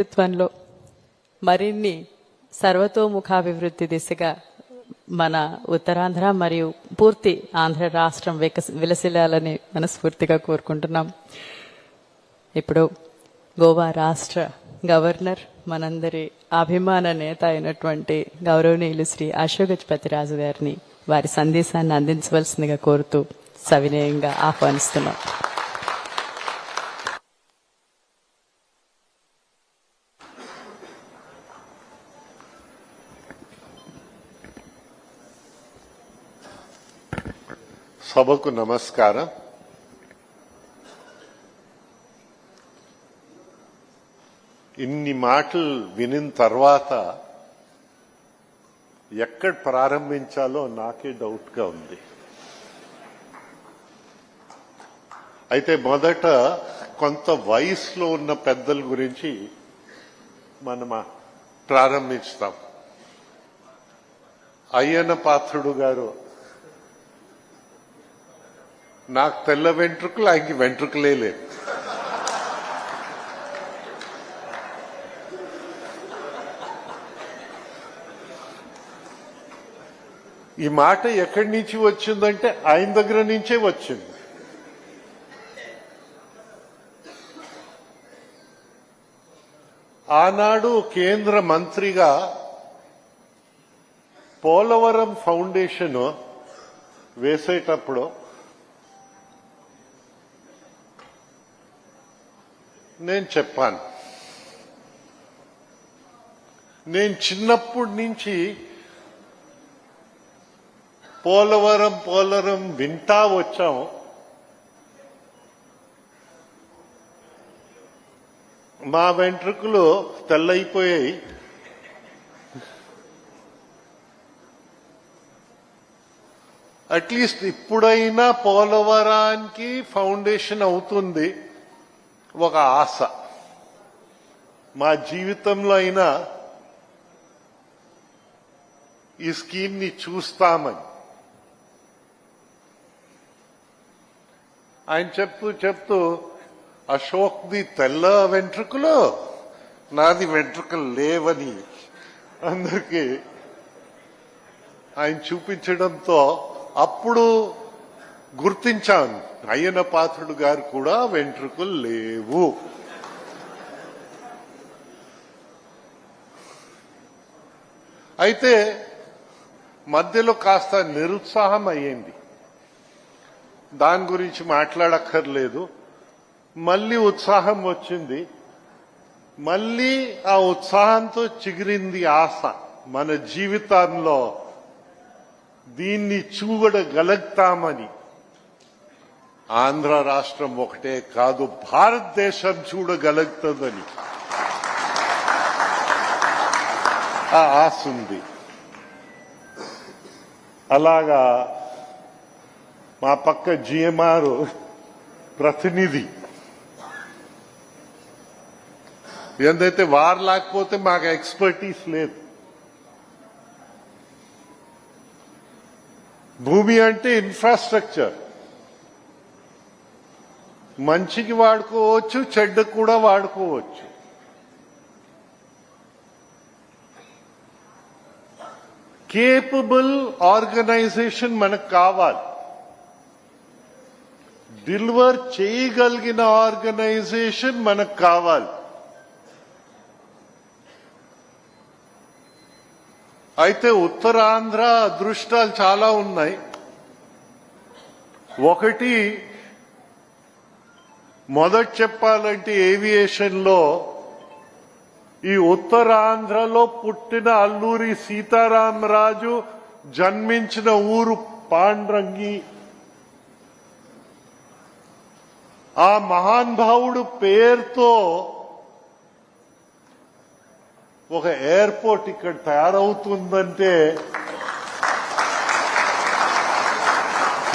నేతృత్వంలో మరిన్ని సర్వతోముఖాభివృద్ధి దిశగా మన ఉత్తరాంధ్ర మరియు పూర్తి ఆంధ్ర రాష్ట్రం విలసిల్లాలని మనస్ఫూర్తిగా కోరుకుంటున్నాం. ఇప్పుడు గోవా రాష్ట్ర గవర్నర్ మనందరి అభిమాన నేత అయినటువంటి గౌరవనీయులు శ్రీ అశోక్ గజపతిరాజు గారిని వారి సందేశాన్ని అందించవలసిందిగా కోరుతూ సవినయంగా ఆహ్వానిస్తున్నాం. సభకు నమస్కారం. ఇన్ని మాటలు వినిన తర్వాత ఎక్కడ ప్రారంభించాలో నాకే డౌట్గా ఉంది. అయితే మొదట కొంత వయసులో ఉన్న పెద్దల గురించి మనం ప్రారంభిస్తాం. అయ్యన్న పాత్రుడు గారు, నాకు తెల్ల వెంట్రుకలు, ఆయనకి వెంట్రుకలే లేదు. ఈ మాట ఎక్కడి నుంచి వచ్చిందంటే ఆయన దగ్గర నుంచే వచ్చింది. ఆనాడు కేంద్ర మంత్రిగా పోలవరం ఫౌండేషన్ వేసేటప్పుడు నేను చెప్పాను, నేను చిన్నప్పటి నుంచి పోలవరం వింటా వచ్చాం. మా వెంట్రుకలు తెల్లయిపోయాయి. అట్లీస్ట్ ఇప్పుడైనా పోలవరానికి ఫౌండేషన్ అవుతుంది ఒక ఆశ. మా జీవితంలో అయినా ఈ స్కీమ్ ని చూస్తామని ఆయన చెప్తూ అశోక్ ది తెల్ల వెంట్రుకలు, నాది వెంట్రుకలు లేవని అందరికీ ఆయన చూపించడంతో అప్పుడు గుర్తించాను, అయ్యన్న పాత్రుడు గారు కూడా వెంట్రుకలు లేవు. అయితే మధ్యలో కాస్త నిరుత్సాహం అయ్యింది. దాని గురించి మాట్లాడక్కర్లేదు. మళ్ళీ ఉత్సాహం వచ్చింది. మళ్ళీ ఆ ఉత్సాహంతో చిగిరింది ఆశ. మన జీవితంలో దీన్ని చూడగలుగుతామని. ఆంధ్ర రాష్ట్రం ఒకటే కాదు, భారతదేశం చూడగలుగుతుందని ఆ ఆశ ఉంది. అలాగా మా పక్క జిఎంఆర్ ప్రతినిధి, ఏందైతే వారు లేకపోతే మాకు ఎక్స్పర్టీస్ లేదు. భూమి అంటే ఇన్ఫ్రాస్ట్రక్చర్, మంచికి వాడుకోవచ్చు, చెడ్డకు కూడా వాడుకోవచ్చు. కేపబుల్ ఆర్గనైజేషన్ మనకు కావాలి. డెలివర్ చేయగలిగిన ఆర్గనైజేషన్ మనకు కావాలి. అయితే ఉత్తరాంధ్ర అదృష్టాలు చాలా ఉన్నాయి. ఒకటి, మొదట చెప్పాలంటే ఏవియేషన్ లో ఈ ఉత్తరాంధ్రలో పుట్టిన అల్లూరి సీతారామరాజు జన్మించిన ఊరు పాండ్రంగి. ఆ మహానుభావుడు పేరుతో ఒక ఎయిర్పోర్ట్ ఇక్కడ తయారవుతుందంటే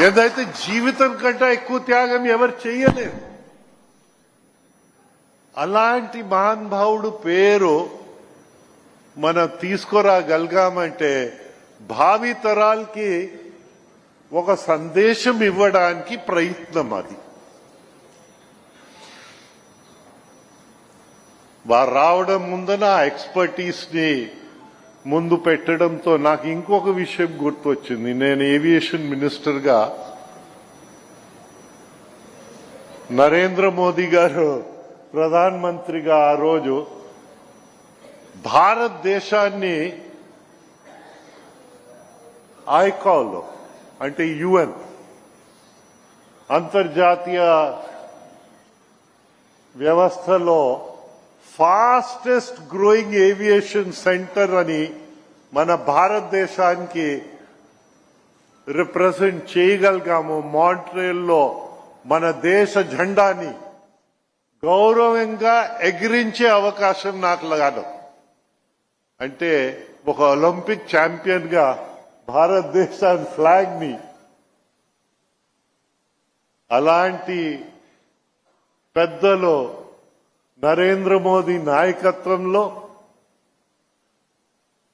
ఏదైతే జీవితం కంటే ఎక్కువ త్యాగం ఎవరు చేయలేరు. అలాంటి మహానుభావుడు పేరు మనం తీసుకురాగలిగామంటే భావి తరాలకి ఒక సందేశం ఇవ్వడానికి ప్రయత్నం అది. వారు రావడం ముందన ఆ ఎక్స్పర్టీస్ ని ముందు పెట్టడంతో నాకు ఇంకొక విషయం గుర్తొచ్చింది. నేను ఏవియేషన్ మినిస్టర్ గా నరేంద్ర మోదీ గారు ప్రధాన మంత్రిగా ఆ రోజు భారతదేశాన్ని ఐకాల్ అంటే యుఎన్ అంతర్జాతీయ వ్యవస్థలో ఫాస్టెస్ట్ గ్రోయింగ్ ఏవియేషన్ సెంటర్ అని మన భారతదేశానికి రిప్రజెంట్ చేయగలిగాము. మాంట్రియల్లో మన దేశ జెండాని గౌరవంగా ఎగిరించే అవకాశం నాకు లగాను. అంటే ఒక ఒలింపిక్ ఛాంపియన్ గా భారతదేశాన్ని ఫ్లాగ్ ని అలాంటి పెద్దలు నరేంద్ర మోదీ నాయకత్వంలో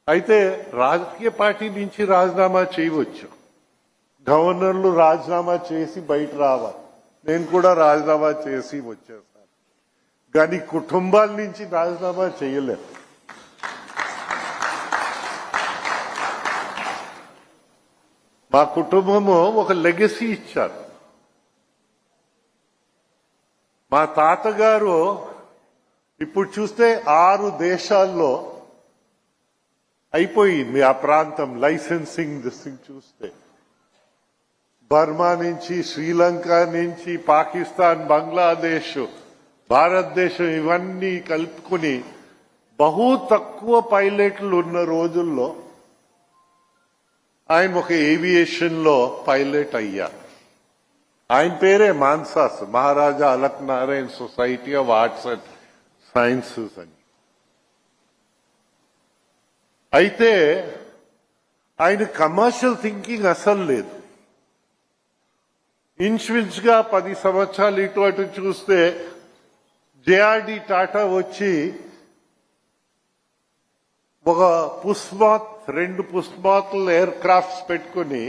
అయితే రాజకీయ పార్టీ నుంచి రాజీనామా చేయవచ్చు. గవర్నర్లు రాజీనామా చేసి బయట రావాలి. నేను కూడా రాజీనామా చేసి వచ్చేసాను. కానీ కుటుంబాల నుంచి రాజీనామా చేయలేదు. మా కుటుంబము ఒక లెగసీ ఇచ్చారు. మా తాతగారు ఇప్పుడు చూస్తే 6 దేశాల్లో అయిపోయింది ఆ ప్రాంతం లైసెన్సింగ్ దిస్సింగ్ చూస్తే. బర్మా నుంచి, శ్రీలంక నుంచి, పాకిస్తాన్, బంగ్లాదేశ్, భారతదేశం ఇవన్నీ కలుపుకుని బహు తక్కువ పైలట్లు ఉన్న రోజుల్లో ఆయన ఒక ఏవియేషన్ లో పైలట్ అయ్యారు. ఆయన పేరే MANSAS, Maharaja Alak Narayan society of arts and sciences అని. అయితే ఆయన కమర్షియల్ థింకింగ్ అసలు లేదు. ఇన్స్యూరెన్స్ గా 10 సంవత్సరాలు ఇటు అటు చూస్తే జేఆర్డి టాటా వచ్చి ఒక పుష్మాత్ 2 పుష్మాత్ ఎయిర్ క్రాఫ్ట్స్ పెట్టుకుని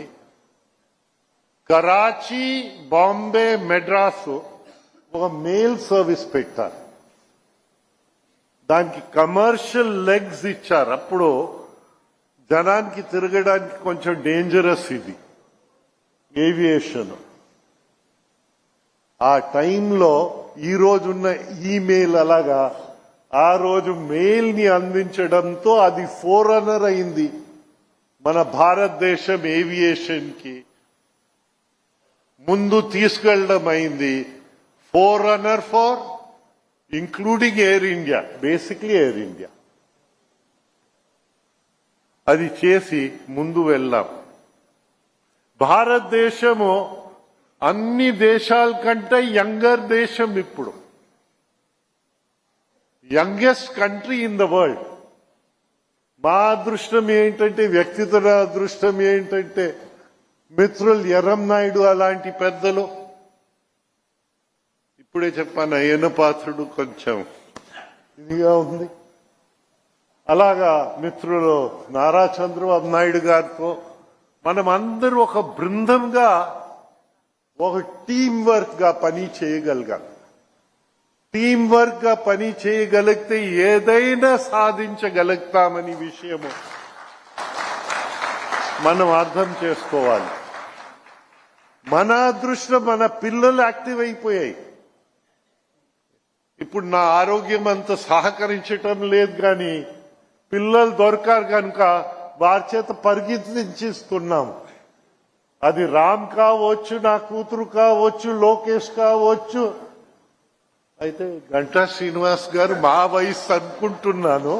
కరాచీ, బాంబే, మెడ్రాస్ ఒక మెయిల్ సర్వీస్ పెట్టారు. దానికి కమర్షియల్ లెగ్స్ ఇచ్చారు. అప్పుడు జనానికి తిరగడానికి కొంచెం డేంజరస్ ఇది ఏవియేషన్. ఆ టైంలో ఈ రోజున్న ఈమెయిల్ అలాగా ఆ రోజు మెయిల్ ని అందించడంతో అది ఫోరనర్ అయింది. మన భారతదేశం ఏవియేషన్ కి ముందు తీసుకెళ్లడం అయింది. Forerunner for including Air India, basically Air India. అది చేసి ముందు వెళ్ళాం. భారతదేశము అన్ని దేశాల కంటే యంగర్ దేశం. ఇప్పుడు youngest country in the world. మా అదృష్టం ఏంటంటే, వ్యక్తిగత అదృష్టం ఏంటంటే, మిత్రులు ఎర్రం నాయుడు అలాంటి పెద్దలు, ఇప్పుడే చెప్పాను అయ్యన్న పాత్రుడు కొంచెం ఇదిగా ఉంది. అలాగా మిత్రులు నారా చంద్రబాబు నాయుడు గారితో మనం అందరూ ఒక బృందంగా ఒక టీం వర్క్ గా పని చేయగలిగాం. టీం వర్క్ గా పని చేయగలిగితే ఏదైనా సాధించగలుగుతామని విషయము మనం అర్థం చేసుకోవాలి. మన అదృష్టం మన పిల్లలు యాక్టివ్ అయిపోయాయి. ఇప్పుడు నా ఆరోగ్యం అంత సహకరించటం లేదు, కానీ పిల్లలు దొరకారు కనుక వారి చేత పరిగెత్తిస్తున్నాం. అది రామ్ కావచ్చు, నా కూతురు కావచ్చు, లోకేష్ కావచ్చు. అయితే గంటా శ్రీనివాస్ గారు మా వయసు అనుకుంటున్నాను.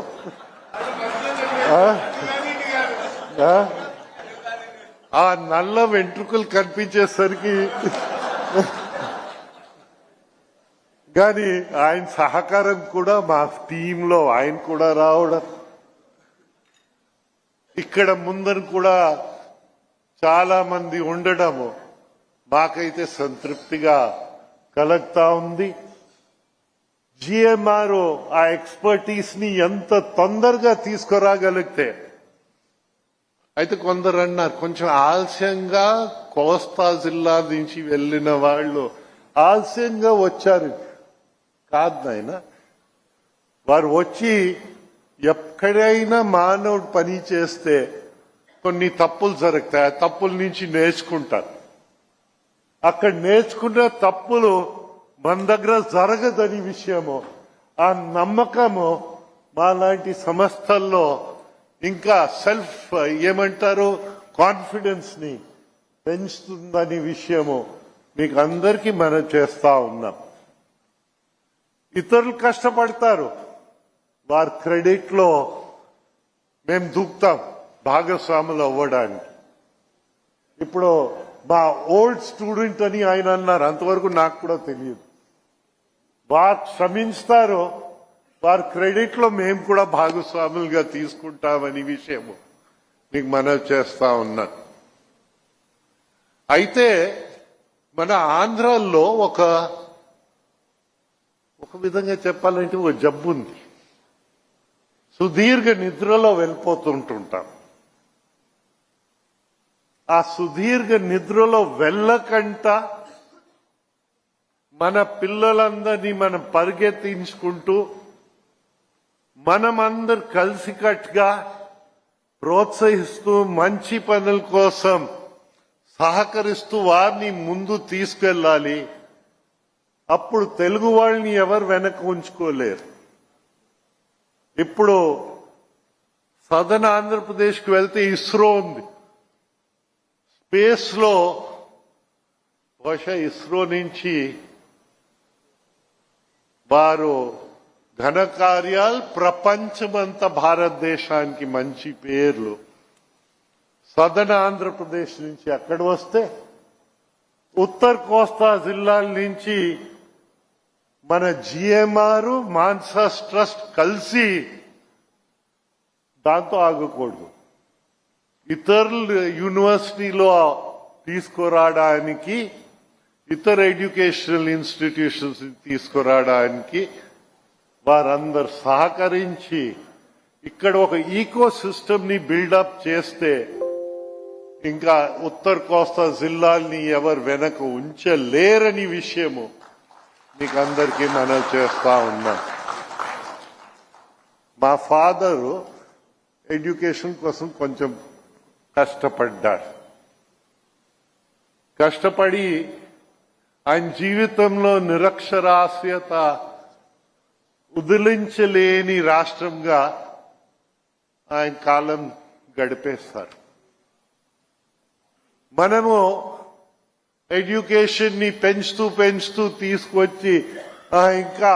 ఆ నల్ల వెంట్రుకలు కనిపించేసరికి కానీ ఆయన సహకారం కూడా మా టీంలో ఆయన కూడా రావడం, ఇక్కడ ముందర కూడా చాలా మంది ఉండడము మాకైతే సంతృప్తిగా కలుగుతా ఉంది. జిఎంఆర్ ఆ ఎక్స్పర్టీస్ ని ఎంత తొందరగా తీసుకురాగలిగితే, అయితే కొందరు అన్నారు కొంచెం ఆలస్యంగా కోస్తా జిల్లా నుంచి వెళ్లిన వాళ్ళు ఆలస్యంగా వచ్చారు. కాదు నాయన, వారు వచ్చి ఎక్కడైనా మానవుడు పని చేస్తే కొన్ని తప్పులు జరుగుతాయి. ఆ తప్పుల నుంచి నేర్చుకుంటారు. అక్కడ నేర్చుకున్న తప్పులు మన దగ్గర జరగదని విషయము, ఆ నమ్మకము మా లాంటి సంస్థల్లో ఇంకా సెల్ఫ్ ఏమంటారు కాన్ఫిడెన్స్ ని పెంచుతుందని విషయము మీకు అందరికీ మనం చేస్తా ఉన్నాం. ఇతరులు కష్టపడతారు, వారి క్రెడిట్ లో మేము దూకుతాం భాగస్వాములు అవ్వడానికి. ఇప్పుడు మా ఓల్డ్ స్టూడెంట్ అని ఆయన అన్నారు, అంతవరకు నాకు కూడా తెలియదు. వారు శ్రమిస్తారు, వారి క్రెడిట్ లో మేము కూడా భాగస్వాములుగా తీసుకుంటామని విషయము మీకు మనవి చేస్తా ఉన్నాను. అయితే మన ఆంధ్రాలో ఒక విధంగా చెప్పాలంటే ఒక జబ్బు ఉంది. సుదీర్ఘ నిద్రలో వెళ్ళిపోతుంటుంటాం. ఆ సుదీర్ఘ నిద్రలో వెళ్ళకంట మన పిల్లలందరినీ మనం పరిగెత్తించుకుంటూ మనమందరు కలిసికట్టుగా ప్రోత్సహిస్తూ మంచి పనుల కోసం సహకరిస్తూ వారిని ముందు తీసుకెళ్ళాలి. అప్పుడు తెలుగు వాళ్ళని ఎవరు వెనక ఉంచుకోలేరు. ఇప్పుడు సదర్న్ ఆంధ్రప్రదేశ్కి వెళ్తే ఇస్రో ఉంది. స్పేస్ లో బహుశా ఇస్రో నుంచి వారు ఘనకార్యాలు ప్రపంచమంతా భారతదేశానికి మంచి పేర్లు. సదర్న్ ఆంధ్రప్రదేశ్ నుంచి అక్కడ వస్తే ఉత్తర కోస్తా జిల్లాల నుంచి మన జిఎంఆర్ మాన్సాస్ ట్రస్ట్ కలిసి దాంతో ఆగకూడదు, ఇతరులు యూనివర్సిటీలో తీసుకురావడానికి, ఇతర ఎడ్యుకేషనల్ ఇన్స్టిట్యూషన్స్ తీసుకురావడానికి వారందరూ సహకరించి ఇక్కడ ఒక ఈకో సిస్టమ్ ని బిల్డప్ చేస్తే ఇంకా ఉత్తర కోస్తా జిల్లాల్ని ఎవరు వెనక ఉంచలేరని విషయము మీకు అందరికీ మనవి చేస్తా ఉన్నాం. మా ఫాదరు ఎడ్యుకేషన్ కోసం కొంచెం కష్టపడ్డాడు. కష్టపడి ఆయన జీవితంలో నిరక్షరాస్యత ఉదిలించలేని రాష్ట్రంగా ఆయన కాలం గడిపేస్తారు. మనము ఎడ్యుకేషన్ ని పెంచుతూ తీసుకొచ్చి ఇంకా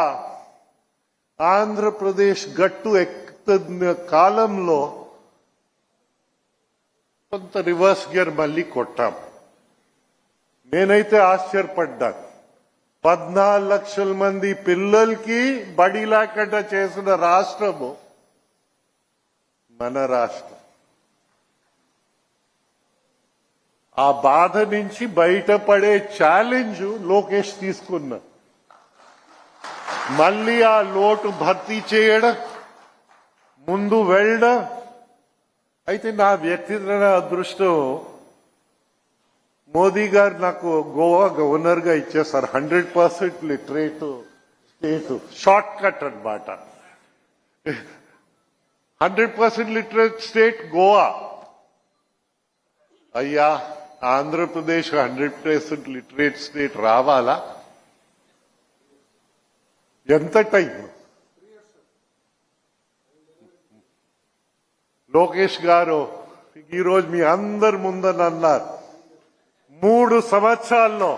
ఆంధ్రప్రదేశ్ గట్టు ఎక్కుతున్న కాలంలో కొంత రివర్స్ గేర్ మళ్ళీ కొట్టాం. నేనైతే ఆశ్చర్యపడ్డాను. 14 లక్షల మంది పిల్లలకి బడి లేకుండా చేసిన రాష్ట్రము మన రాష్ట్రం. ఆ బాధ నుంచి బయటపడే ఛాలెంజ్ లోకేష్ తీసుకున్నా. మళ్ళీ ఆ లోటు భర్తీ చేయడం, ముందు వెళ్ళడం. అయితే నా వ్యక్తిగత అదృష్టం, మోదీ గారు నాకు గోవా గవర్నర్ గా ఇచ్చేస్తారు. 100% లిటరేట్ స్టేట్, షార్ట్ కట్ అన్నమాట. 100% లిటరేట్ స్టేట్ గోవా. అయ్యా, ఆంధ్రప్రదేశ్ 100% లిటరేట్ స్టేట్ రావాలా? ఎంత టైం? లోకేష్ గారు ఈరోజు మీ అందరి ముందని అన్నారు, 3 సంవత్సరాల్లో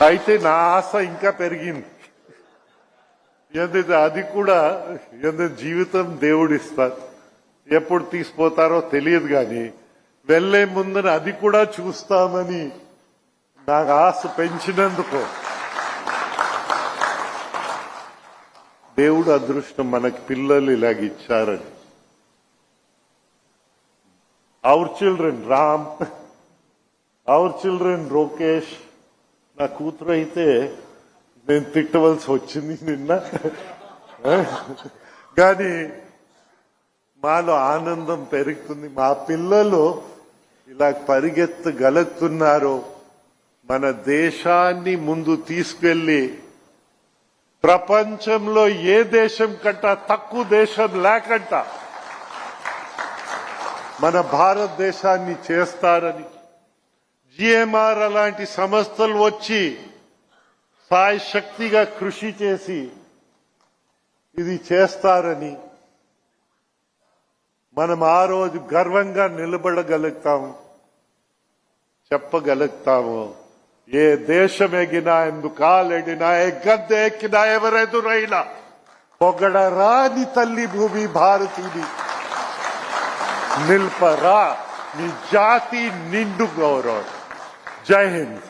అయితే నా ఆశ ఇంకా పెరిగింది. ఎందుకంటే అది కూడా జీవితం దేవుడిస్తారు, ఎప్పుడు తీసిపోతారో తెలియదు. కానీ వెళ్లే ముందర అది కూడా చూస్తామని నాకు ఆశ పెంచినందుకు దేవుడు అదృష్టం మనకి పిల్లలు ఇలాగిచ్చారని. Our children Ram, our children Lokesh. నా కూతురు అయితే నేను తిట్టవలసి వచ్చింది నిన్న, కానీ మాలో ఆనందం పెరుగుతుంది. మా పిల్లలు ఇలా పరిగెత్తగలుగుతున్నారు, మన దేశాన్ని ముందు తీసుకెళ్లి ప్రపంచంలో ఏ దేశం కంట తక్కువ దేశం లేకుండా మన భారతదేశాన్ని చేస్తారని జిఎంఆర్ అలాంటి సంస్థలు వచ్చి సాయశక్తిగా కృషి చేసి ఇది చేస్తారని మనం ఆ రోజు గర్వంగా నిలబడగలుగుతాము చెప్పగలుగుతాము. ఏ దేశం ఎగినా ఎందుకాలెడినా ఏ గద్దె ఎక్కినా ఎవరెదురైనా పొగడరాని తల్లి భూమి భారతిని నిల్పరా నీ జాతి నిండు గౌరవం. జై హింద్.